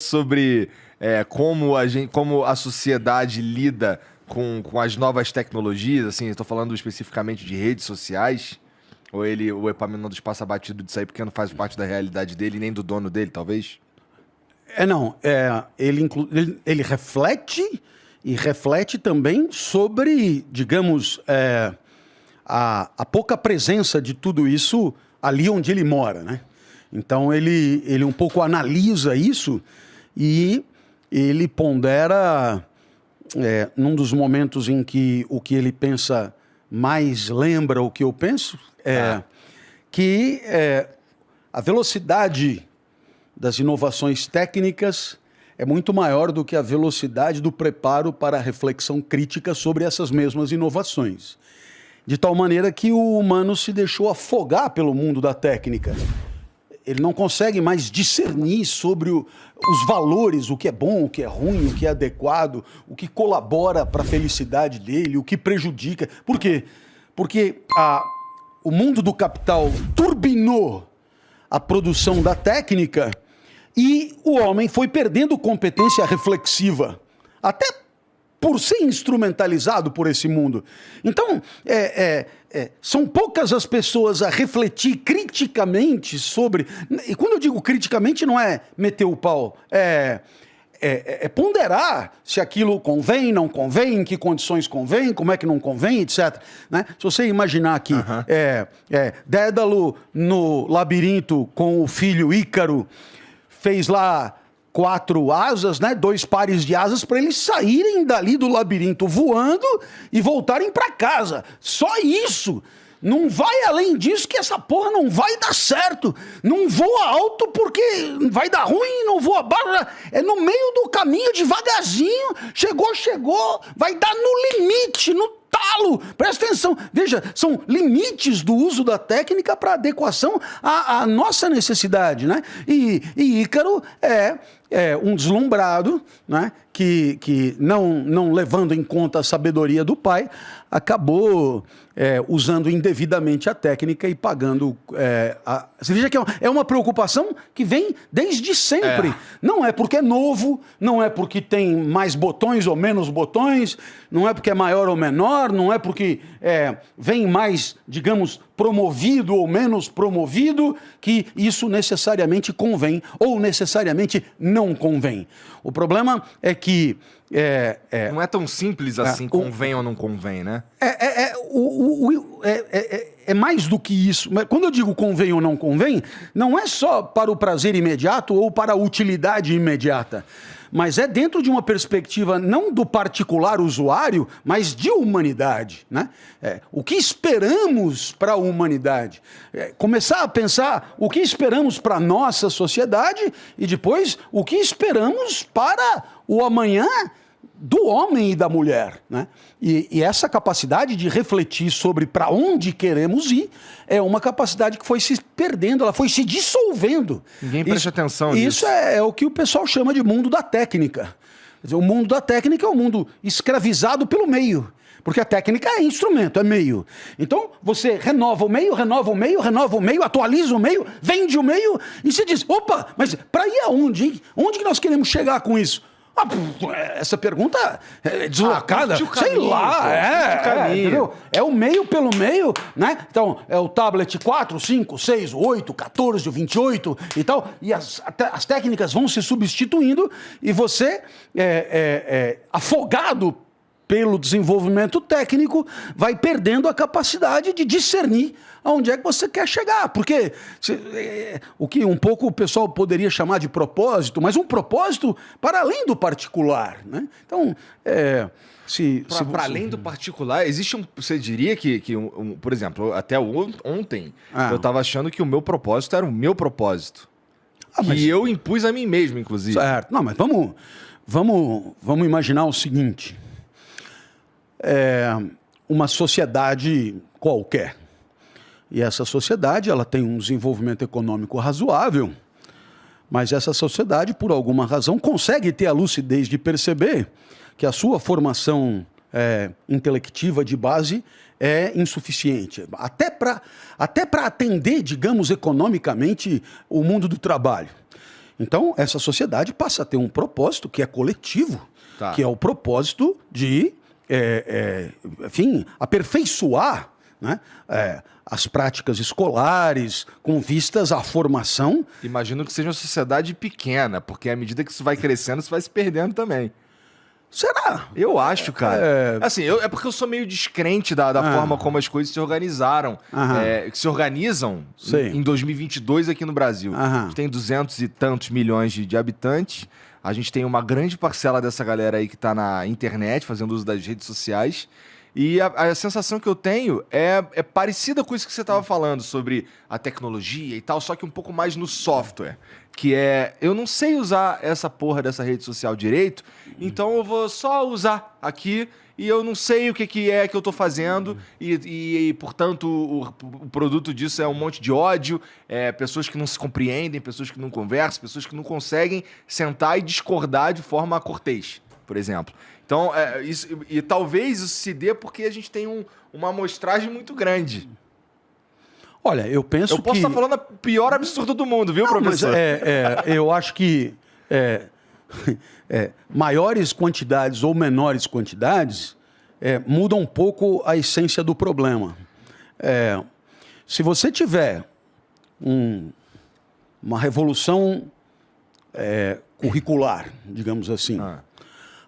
sobre como a sociedade lida com as novas tecnologias, assim, eu tô falando especificamente de redes sociais, ou o Epaminondas passa batido disso aí porque não faz parte da realidade dele, nem do dono dele, talvez? Ele reflete e reflete também sobre, digamos, a pouca presença de tudo isso ali onde ele mora, né? Então ele um pouco analisa isso e ele pondera, num dos momentos em que o que ele pensa mais lembra o que eu penso, que a velocidade das inovações técnicas é muito maior do que a velocidade do preparo para a reflexão crítica sobre essas mesmas inovações. De tal maneira que o humano se deixou afogar pelo mundo da técnica. Ele não consegue mais discernir sobre os valores, o que é bom, o que é ruim, o que é adequado, o que colabora para a felicidade dele, o que prejudica. Por quê? Porque o mundo do capital turbinou a produção da técnica e o homem foi perdendo competência reflexiva, até por ser instrumentalizado por esse mundo. Então, são poucas as pessoas a refletir criticamente sobre... E quando eu digo criticamente, não é meter o pau, é ponderar se aquilo convém, não convém, em que condições convém, como é que não convém, etc. Né? Se você imaginar aqui, Dédalo no labirinto com o filho Ícaro, fez lá 4 asas, né? 2 pares de asas para eles saírem dali do labirinto voando e voltarem para casa. Só isso. Não vai além disso que essa porra não vai dar certo. Não voa alto porque vai dar ruim, não voa baixo. É no meio do caminho, devagarzinho. Chegou, vai dar no limite, no talo. Presta atenção. Veja, são limites do uso da técnica para adequação à nossa necessidade, né? E Ícaro é um deslumbrado, né? Que não levando em conta a sabedoria do pai, acabou usando indevidamente a técnica e pagando... Você veja que é uma preocupação que vem desde sempre. Não é porque é novo, não é porque tem mais botões ou menos botões, não é porque é maior ou menor, não é porque vem mais, digamos, promovido ou menos promovido, que isso necessariamente convém ou necessariamente não convém. O problema é que... não é tão simples assim, convém ou não convém, né? É mais do que isso. Mas quando eu digo convém ou não convém, não é só para o prazer imediato ou para a utilidade imediata, mas é dentro de uma perspectiva não do particular usuário, mas de humanidade, né? O que esperamos para a humanidade? Começar a pensar o que esperamos para a nossa sociedade e depois o que esperamos para o amanhã do homem e da mulher, né? E essa capacidade de refletir sobre para onde queremos ir é uma capacidade que foi se perdendo, ela foi se dissolvendo. Ninguém presta atenção nisso. Isso é o que o pessoal chama de mundo da técnica. Quer dizer, o mundo da técnica é um mundo escravizado pelo meio. Porque a técnica é instrumento, é meio. Então, você renova o meio, atualiza o meio, vende o meio e se diz, opa, mas para ir aonde, hein? Onde que nós queremos chegar com isso? Essa pergunta é deslocada, sei lá, entendeu? É o meio pelo meio, né? Então, é o tablet 4, 5, 6, 8, 14, 28 e tal, e as técnicas vão se substituindo e você, afogado pelo desenvolvimento técnico, vai perdendo a capacidade de discernir aonde é que você quer chegar. Porque o que um pouco o pessoal poderia chamar de propósito, mas um propósito para além do particular, né? Então, para além do particular, existe você diria que por exemplo, até ontem, eu estava achando que o meu propósito era o meu propósito. Que eu impus a mim mesmo, inclusive. Certo. Não, mas vamos imaginar o seguinte. Uma sociedade qualquer. E essa sociedade ela tem um desenvolvimento econômico razoável, mas essa sociedade, por alguma razão, consegue ter a lucidez de perceber que a sua formação intelectiva de base é insuficiente. Até para atender, digamos, economicamente o mundo do trabalho. Então, essa sociedade passa a ter um propósito que é coletivo, Tá. que é o propósito de, enfim, aperfeiçoar, né, as práticas escolares com vistas à formação. Imagino que seja uma sociedade pequena, porque à medida que isso vai crescendo, isso vai se perdendo também. Será? Eu acho, cara. Assim, é porque eu sou meio descrente da forma como as coisas se organizaram. Aham. Que se organizam Sei. em 2022 aqui no Brasil. Aham. A gente tem 200 e tantos milhões de habitantes. A gente tem uma grande parcela dessa galera aí que tá na internet, fazendo uso das redes sociais. E a sensação que eu tenho é parecida com isso que você estava falando, sobre a tecnologia e tal, só que um pouco mais no software. Que eu não sei usar essa porra dessa rede social direito, então eu vou só usar aqui e eu não sei o que é que eu tô fazendo e portanto, o produto disso é um monte de ódio, pessoas que não se compreendem, pessoas que não conversam, pessoas que não conseguem sentar e discordar de forma cortês, por exemplo. Então, talvez isso se dê porque a gente tem uma amostragem muito grande. Olha, eu penso que... Eu posso estar falando o pior absurdo do mundo, viu, Não, professor? mas eu acho que maiores quantidades ou menores quantidades mudam um pouco a essência do problema. Se você tiver uma revolução curricular, digamos assim,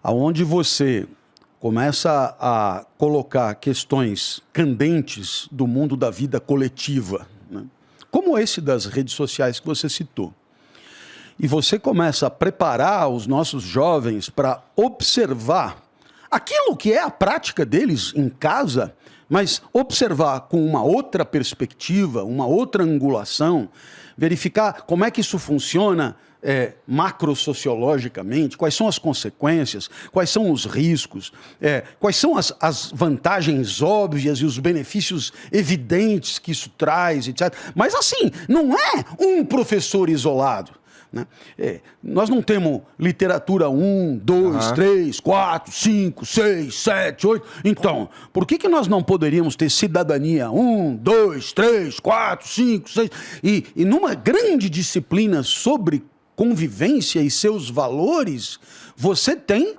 aonde você começa a colocar questões candentes do mundo da vida coletiva, né? Como esse das redes sociais que você citou, e você começa a preparar os nossos jovens para observar aquilo que é a prática deles em casa, mas observar com uma outra perspectiva, uma outra angulação, verificar como é que isso funciona macrosociologicamente, quais são as consequências, quais são os riscos, quais são as vantagens óbvias e os benefícios evidentes que isso traz, etc. Mas assim, não é um professor isolado, né? Nós não temos literatura 1, 2, 3, 4, 5, 6, 7, 8. Então, por que nós não poderíamos ter cidadania 1, 2, 3, 4, 5, 6? E numa grande disciplina sobre convivência e seus valores, você tem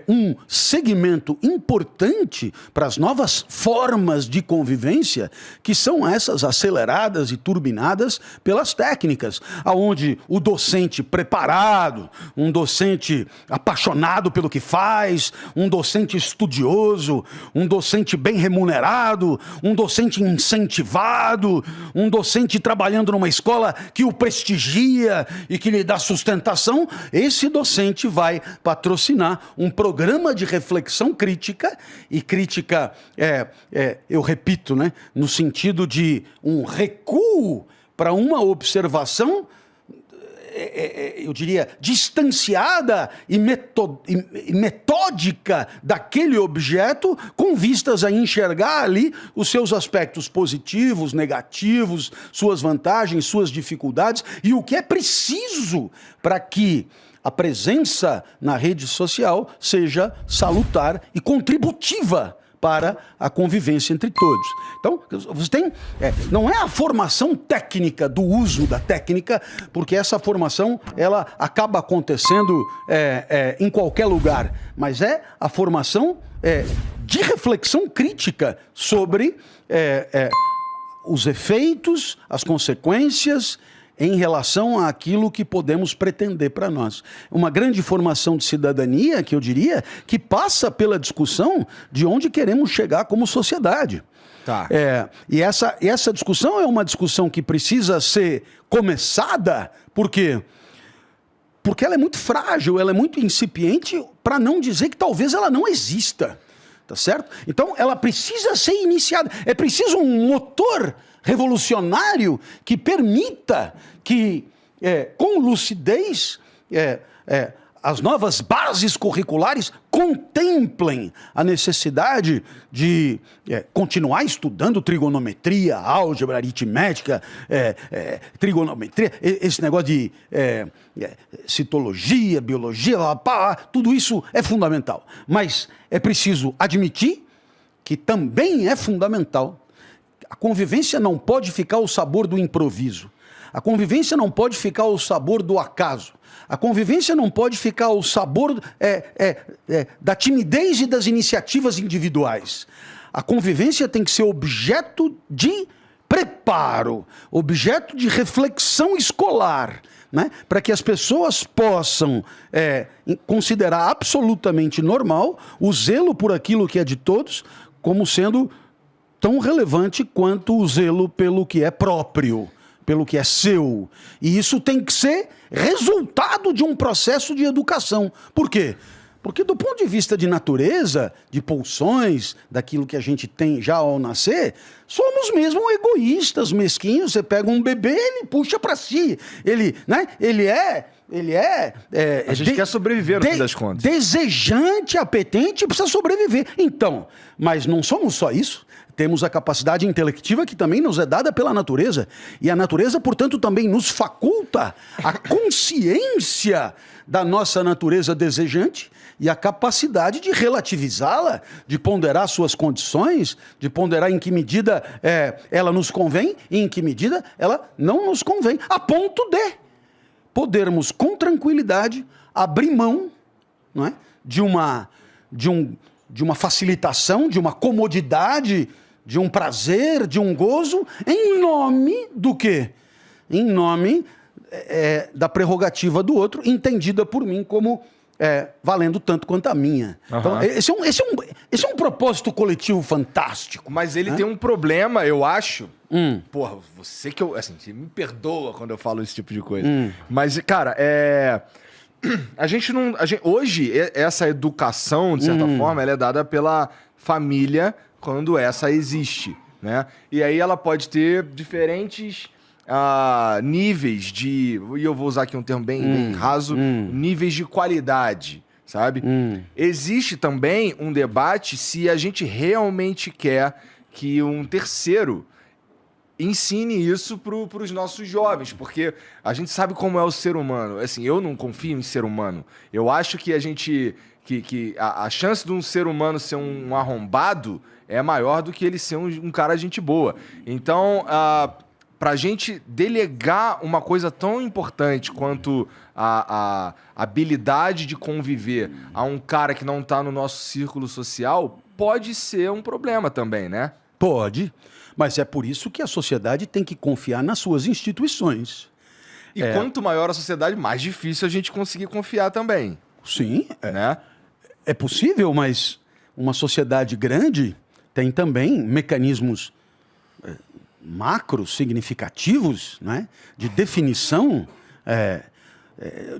um segmento importante para as novas formas de convivência, que são essas aceleradas e turbinadas pelas técnicas, aonde o docente preparado, um docente apaixonado pelo que faz, um docente estudioso, um docente bem remunerado, um docente incentivado, um docente trabalhando numa escola que o prestigia e que lhe dá sustentação, esse docente vai patrocinar um programa de reflexão crítica, e crítica, eu repito, né, no sentido de um recuo para uma observação, eu diria, distanciada e metódica daquele objeto, com vistas a enxergar ali os seus aspectos positivos, negativos, suas vantagens, suas dificuldades, e o que é preciso para que a presença na rede social seja salutar e contributiva para a convivência entre todos. Então, você tem... não é a formação técnica do uso da técnica, porque essa formação ela acaba acontecendo em qualquer lugar, mas é a formação de reflexão crítica sobre os efeitos, as consequências em relação àquilo que podemos pretender para nós. Uma grande formação de cidadania, que eu diria, que passa pela discussão de onde queremos chegar como sociedade. Tá. E essa discussão é uma discussão que precisa ser começada, por quê? Porque ela é muito frágil, ela é muito incipiente, para não dizer que talvez ela não exista. Tá certo? Então, ela precisa ser iniciada. É preciso um motor revolucionário que permita que, com lucidez, as novas bases curriculares contemplem a necessidade de continuar estudando trigonometria, álgebra, aritmética, trigonometria, esse negócio de citologia, biologia, tudo isso é fundamental. Mas é preciso admitir que também é fundamental. A convivência não pode ficar ao sabor do improviso. A convivência não pode ficar ao sabor do acaso. A convivência não pode ficar ao sabor da timidez e das iniciativas individuais. A convivência tem que ser objeto de preparo, objeto de reflexão escolar, né? Para que as pessoas possam considerar absolutamente normal o zelo por aquilo que é de todos como sendo tão relevante quanto o zelo pelo que é próprio, pelo que é seu. E isso tem que ser resultado de um processo de educação. Por quê? Porque do ponto de vista de natureza, de pulsões, daquilo que a gente tem já ao nascer, somos mesmo egoístas, mesquinhos. Você pega um bebê, ele puxa para si. Ele A gente quer sobreviver, no fim das contas. Desejante, apetente, precisa sobreviver. Então, mas não somos só isso. Temos a capacidade intelectiva que também nos é dada pela natureza. E a natureza, portanto, também nos faculta a consciência da nossa natureza desejante e a capacidade de relativizá-la, de ponderar suas condições, de ponderar em que medida ela nos convém e em que medida ela não nos convém, a ponto de podermos, com tranquilidade, abrir mão, não é, de uma facilitação, de uma comodidade, de um prazer, de um gozo, em nome do quê? Em nome da prerrogativa do outro, entendida por mim como valendo tanto quanto a minha. Uhum. Então, esse é um propósito coletivo fantástico. Mas ele tem um problema, eu acho. Porra, você que eu... Assim, você me perdoa quando eu falo esse tipo de coisa. Mas, cara, hoje, essa educação, de certa forma, ela é dada pela família quando essa existe, né? E aí ela pode ter diferentes níveis de... E eu vou usar aqui um termo bem raso. Níveis de qualidade, sabe? Existe também um debate se a gente realmente quer que um terceiro ensine isso para os nossos jovens, porque a gente sabe como é o ser humano. Assim, eu não confio em ser humano. Eu acho que a chance de um ser humano ser um arrombado é maior do que ele ser um cara gente boa. Então, para a gente delegar uma coisa tão importante quanto a habilidade de conviver a um cara que não está no nosso círculo social, pode ser um problema também, né? Pode, mas é por isso que a sociedade tem que confiar nas suas instituições. E quanto maior a sociedade, mais difícil a gente conseguir confiar também. Sim, né? É possível, mas uma sociedade grande tem também mecanismos macros, significativos, né, de definição,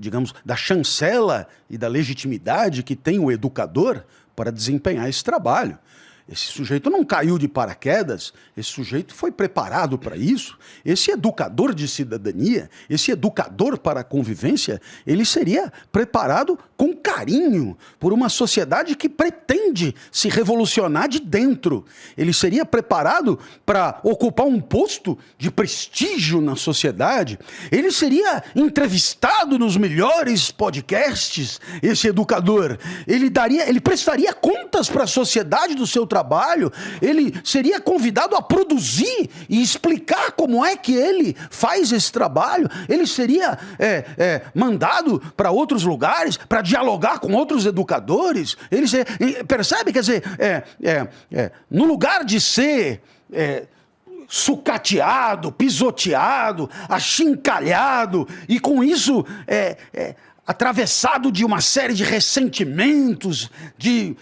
digamos, da chancela e da legitimidade que tem o educador para desempenhar esse trabalho. Esse sujeito não caiu de paraquedas, esse sujeito foi preparado para isso. Esse educador de cidadania, esse educador para a convivência, ele seria preparado com carinho por uma sociedade que pretende se revolucionar de dentro. Ele seria preparado para ocupar um posto de prestígio na sociedade. Ele seria entrevistado nos melhores podcasts, esse educador. Ele prestaria contas para a sociedade do seu trabalho, ele seria convidado a produzir e explicar como é que ele faz esse trabalho, ele seria mandado para outros lugares para dialogar com outros educadores, percebe? Quer dizer, no lugar de ser sucateado, pisoteado, achincalhado e com isso atravessado de uma série de ressentimentos, de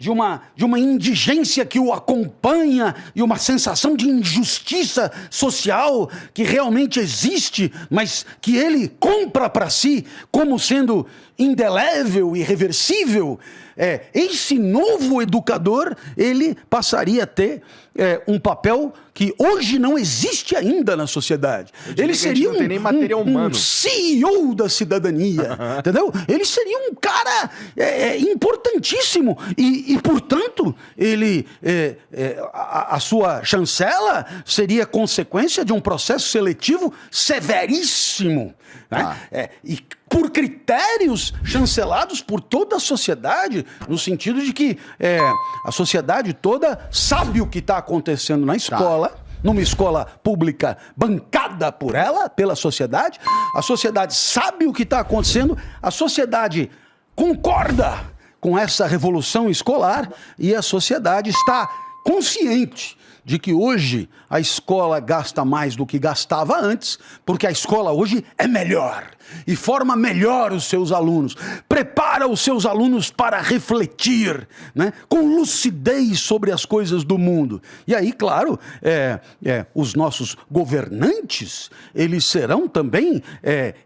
uma indigência que o acompanha e uma sensação de injustiça social que realmente existe, mas que ele compra para si como sendo indelével, irreversível. Esse novo educador, ele passaria a ter um papel que hoje não existe ainda na sociedade. Ele seria um CEO da cidadania, entendeu? Ele seria um cara importantíssimo e portanto, a sua chancela seria consequência de um processo seletivo severíssimo, né? E por critérios chancelados por toda a sociedade, no sentido de que a sociedade toda sabe o que está acontecendo na escola, numa escola pública bancada por ela, pela sociedade. A sociedade sabe o que está acontecendo, a sociedade concorda com essa revolução escolar e a sociedade está consciente de que hoje a escola gasta mais do que gastava antes, porque a escola hoje é melhor e forma melhor os seus alunos, prepara os seus alunos para refletir, né, com lucidez sobre as coisas do mundo. E aí, claro, os nossos governantes, eles serão também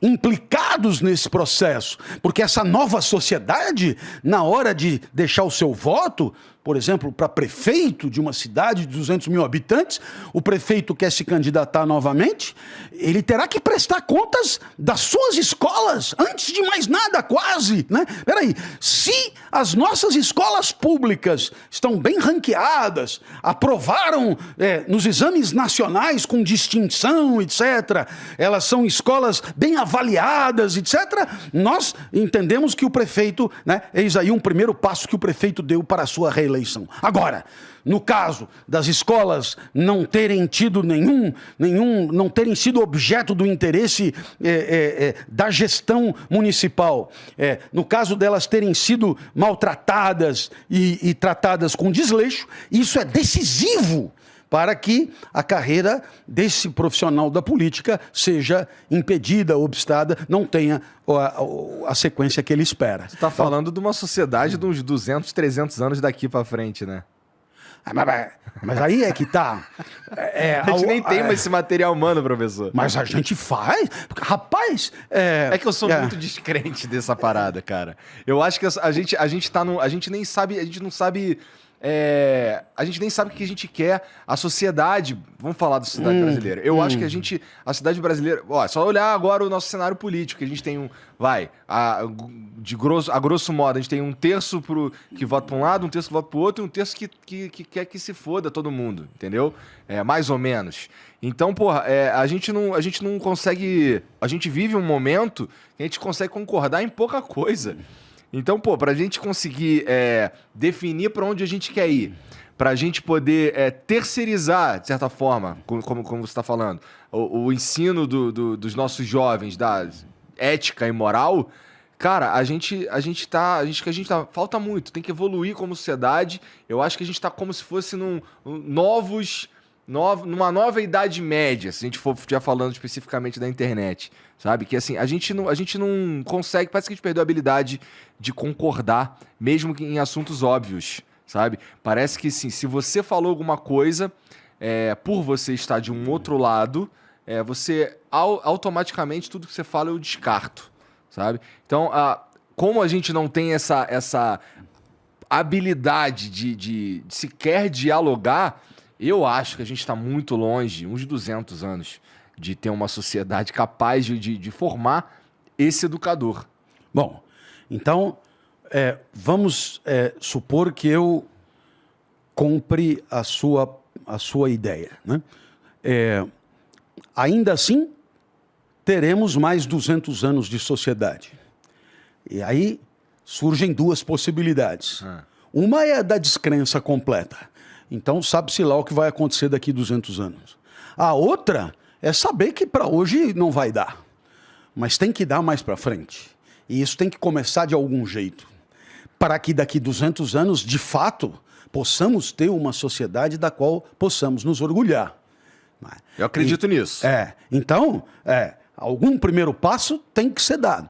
implicados nesse processo, porque essa nova sociedade, na hora de deixar o seu voto, por exemplo, para prefeito de uma cidade de 200 mil habitantes, o prefeito quer se candidatar novamente, ele terá que prestar contas das suas escolas, antes de mais nada, quase, né? Peraí, se as nossas escolas públicas estão bem ranqueadas, aprovaram nos exames nacionais com distinção, etc., elas são escolas bem avaliadas, etc., nós entendemos que o prefeito, né, eis aí um primeiro passo que o prefeito deu para a sua reeleição. Agora, no caso das escolas não terem tido não terem sido objeto do interesse da gestão municipal, no caso delas terem sido maltratadas e tratadas com desleixo, isso é decisivo para que a carreira desse profissional da política seja impedida, obstada, não tenha a sequência que ele espera. Você está falando de uma sociedade de uns 200, 300 anos daqui para frente, né? Mas aí é que tá. A gente nem tem mais esse material humano, professor. Mas a gente faz. Rapaz. É que eu sou muito descrente dessa parada, cara. Eu acho que a gente tá num. A gente nem sabe. A gente não sabe. A gente nem sabe o que a gente quer. A sociedade. Vamos falar da sociedade brasileira. Eu acho que a sociedade brasileira. Ó, é só olhar agora o nosso cenário político. A gente tem a grosso modo, a gente tem um terço que vota para um lado, um terço que vota para o outro, e um terço que quer que se foda todo mundo, entendeu? Mais ou menos. Então, porra, a gente não consegue. A gente vive um momento que a gente consegue concordar em pouca coisa. Então, pô, pra gente conseguir definir para onde a gente quer ir, pra gente poder terceirizar, de certa forma, como você está falando, o ensino dos nossos jovens, da ética e moral, cara, falta muito, tem que evoluir como sociedade. Eu acho que a gente tá como se fosse numa nova idade média, se a gente for já falando especificamente da internet, sabe? Que assim, a gente não consegue, parece que a gente perdeu a habilidade de concordar, mesmo que em assuntos óbvios, sabe? Parece que sim, se você falou alguma coisa, por você estar de um outro lado, você automaticamente tudo que você fala eu descarto, sabe? Então, como a gente não tem essa habilidade de sequer dialogar, eu acho que a gente está muito longe, uns 200 anos, de ter uma sociedade capaz de formar esse educador. Bom, então, vamos supor que eu compre a sua ideia, né? Ainda assim, teremos mais 200 anos de sociedade. E aí surgem duas possibilidades. Uma é a da descrença completa. Então, sabe-se lá o que vai acontecer daqui a 200 anos. A outra é saber que para hoje não vai dar, mas tem que dar mais para frente. E isso tem que começar de algum jeito, para que daqui a 200 anos, de fato, possamos ter uma sociedade da qual possamos nos orgulhar. Eu acredito nisso. Então, algum primeiro passo tem que ser dado.